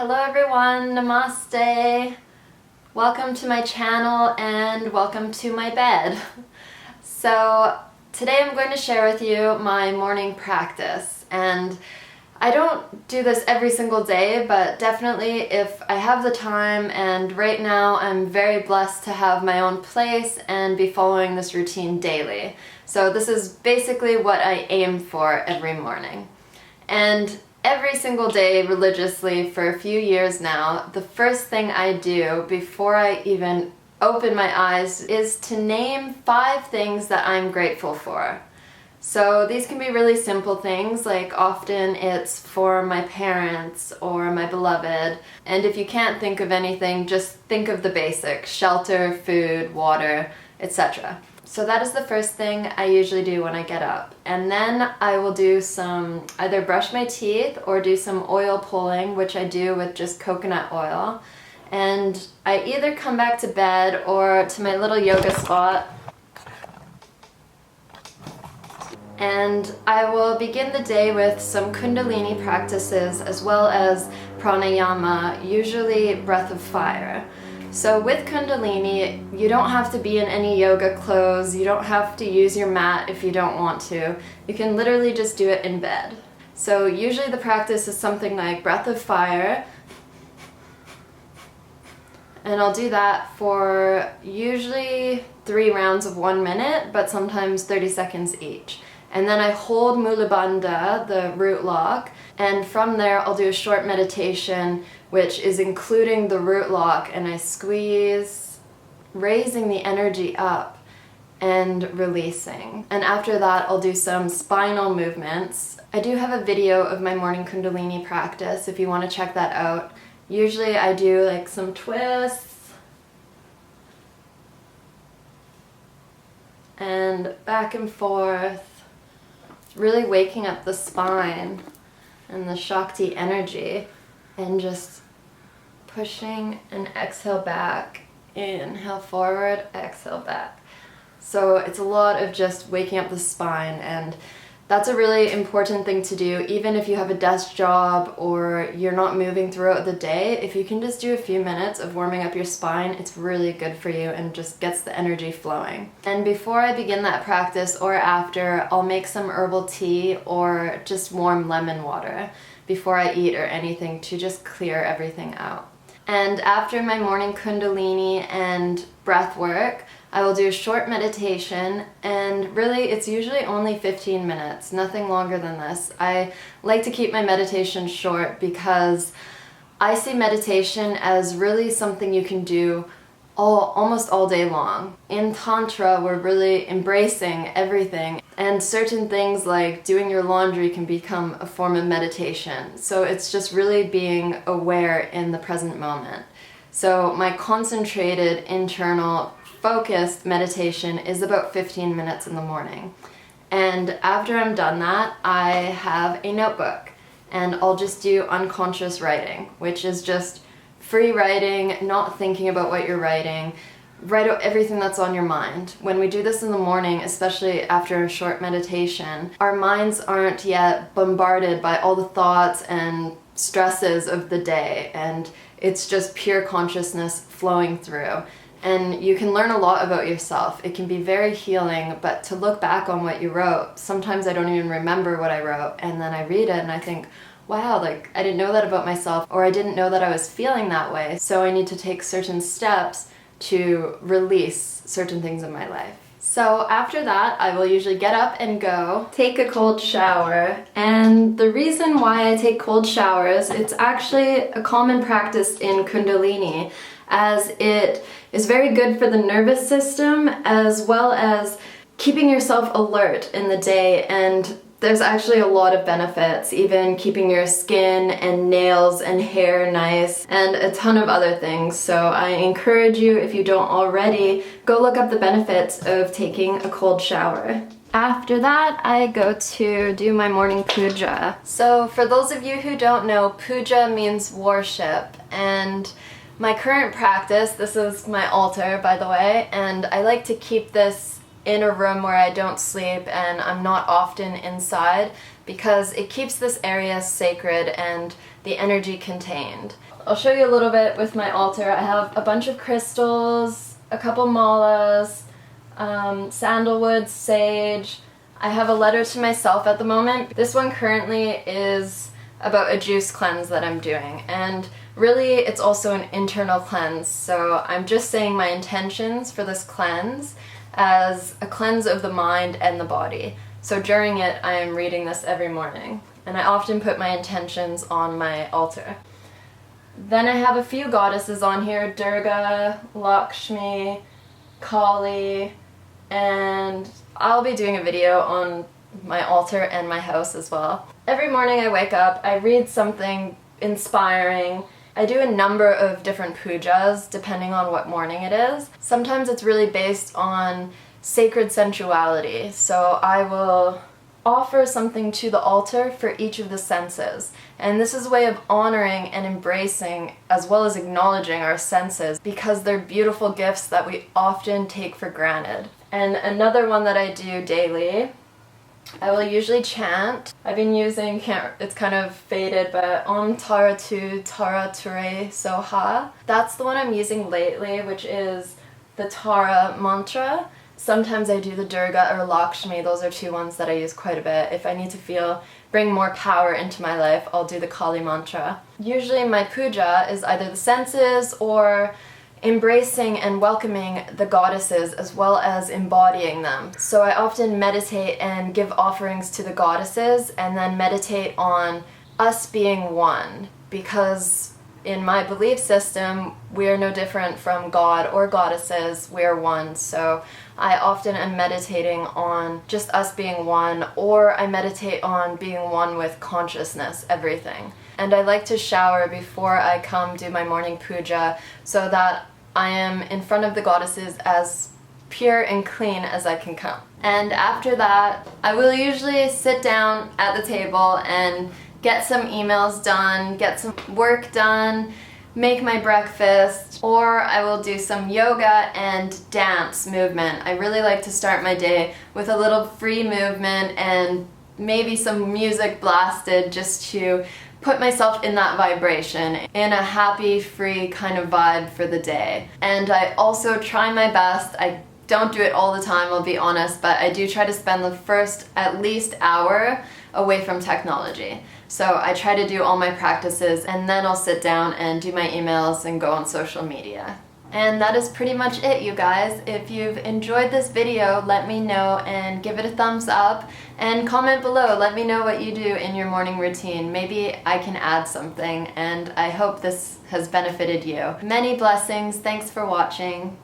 Hello everyone, namaste. Welcome to my channel and welcome to my bed. So today I'm going to share with you my morning practice, and I don't do this every single day, but definitely if I have the time, and right now I'm very blessed to have my own place and be following this routine daily. So this is basically what I aim for every morning. And every single day religiously for a few years now, the first thing I do before I even open my eyes is to name 5 things that I'm grateful for. So these can be really simple things, like often it's for my parents or my beloved, and if you can't think of anything, just think of the basics: shelter, food, water, etc. So that is the first thing I usually do when I get up. And then I will do either brush my teeth or do some oil pulling, which I do with just coconut oil. And I either come back to bed or to my little yoga spot, and I will begin the day with some kundalini practices as well as pranayama, usually breath of fire. So with kundalini, you don't have to be in any yoga clothes, you don't have to use your mat if you don't want to. You can literally just do it in bed. So usually the practice is something like breath of fire, and I'll do that for usually 3 rounds of 1 minute, but sometimes 30 seconds each. And then I hold Mula Bandha, the root lock, and from there I'll do a short meditation, which is including the root lock, and I squeeze, raising the energy up and releasing. And after that I'll do some spinal movements. I do have a video of my morning kundalini practice if you want to check that out. Usually I do like some twists and back and forth, really waking up the spine and the Shakti energy, and just pushing and exhale back, inhale forward, exhale back. So it's a lot of just waking up the spine, and that's a really important thing to do even if you have a desk job or you're not moving throughout the day. If you can just do a few minutes of warming up your spine, it's really good for you and just gets the energy flowing. And before I begin that practice or after, I'll make some herbal tea or just warm lemon water before I eat or anything to just clear everything out. And after my morning kundalini and breath work, I will do a short meditation, and really it's usually only 15 minutes, nothing longer than this. I like to keep my meditation short because I see meditation as really something you can do almost all day long. In Tantra, we're really embracing everything, and certain things like doing your laundry can become a form of meditation. So it's just really being aware in the present moment. So my concentrated, internal, focused meditation is about 15 minutes in the morning. And after I'm done that, I have a notebook, and I'll just do unconscious writing, which is just free writing, not thinking about what you're writing. Write out everything that's on your mind. When we do this in the morning, especially after a short meditation, our minds aren't yet bombarded by all the thoughts and stresses of the day, and it's just pure consciousness flowing through. And you can learn a lot about yourself. It can be very healing, but to look back on what you wrote, sometimes I don't even remember what I wrote, and then I read it and I think, wow, like I didn't know that about myself, or I didn't know that I was feeling that way, so I need to take certain steps to release certain things in my life. So after that, I will usually get up and go take a cold shower. And the reason why I take cold showers, it's actually a common practice in Kundalini, as it is very good for the nervous system as well as keeping yourself alert in the day. And there's actually a lot of benefits, even keeping your skin and nails and hair nice, and a ton of other things. So I encourage you, if you don't already, go look up the benefits of taking a cold shower. After that, I go to do my morning puja. So for those of you who don't know, puja means worship, and my current practice, this is my altar by the way, and I like to keep this in a room where I don't sleep and I'm not often inside, because it keeps this area sacred and the energy contained. I'll show you a little bit with my altar. I have a bunch of crystals, a couple malas, sandalwood, sage. I have a letter to myself at the moment. This one currently is about a juice cleanse that I'm doing, and really it's also an internal cleanse, so I'm just saying my intentions for this cleanse as a cleanse of the mind and the body. So during it I am reading this every morning, and I often put my intentions on my altar. Then I have a few goddesses on here: Durga, Lakshmi, Kali, and I'll be doing a video on my altar and my house as well. Every morning I wake up, I read something inspiring. I do a number of different pujas depending on what morning it is. Sometimes it's really based on sacred sensuality, so I will offer something to the altar for each of the senses. And this is a way of honoring and embracing as well as acknowledging our senses, because they're beautiful gifts that we often take for granted. And another one that I do daily, I will usually chant. I've been using, it's kind of faded, but Om Tara Tu Tara Ture Soha. That's the one I'm using lately, which is the Tara mantra. Sometimes I do the Durga or Lakshmi. Those are two ones that I use quite a bit. If I need to bring more power into my life, I'll do the Kali mantra. Usually my puja is either the senses or embracing and welcoming the goddesses as well as embodying them. So I often meditate and give offerings to the goddesses, and then meditate on us being one, because in my belief system we are no different from God or goddesses. We're one. So I often am meditating on just us being one, or I meditate on being one with consciousness, everything. And I like to shower before I come do my morning puja, so that I am in front of the goddesses as pure and clean as I can come. And after that, I will usually sit down at the table and get some emails done, get some work done, make my breakfast, or I will do some yoga and dance movement. I really like to start my day with a little free movement and maybe some music blasted, just to put myself in that vibration, in a happy, free kind of vibe for the day. And I also try my best, I don't do it all the time, I'll be honest, but I do try to spend the first at least hour away from technology. So I try to do all my practices, and then I'll sit down and do my emails and go on social media. And that is pretty much it, you guys. If you've enjoyed this video, let me know and give it a thumbs up, and comment below. Let me know what you do in your morning routine. Maybe I can add something, and I hope this has benefited you. Many blessings. Thanks for watching.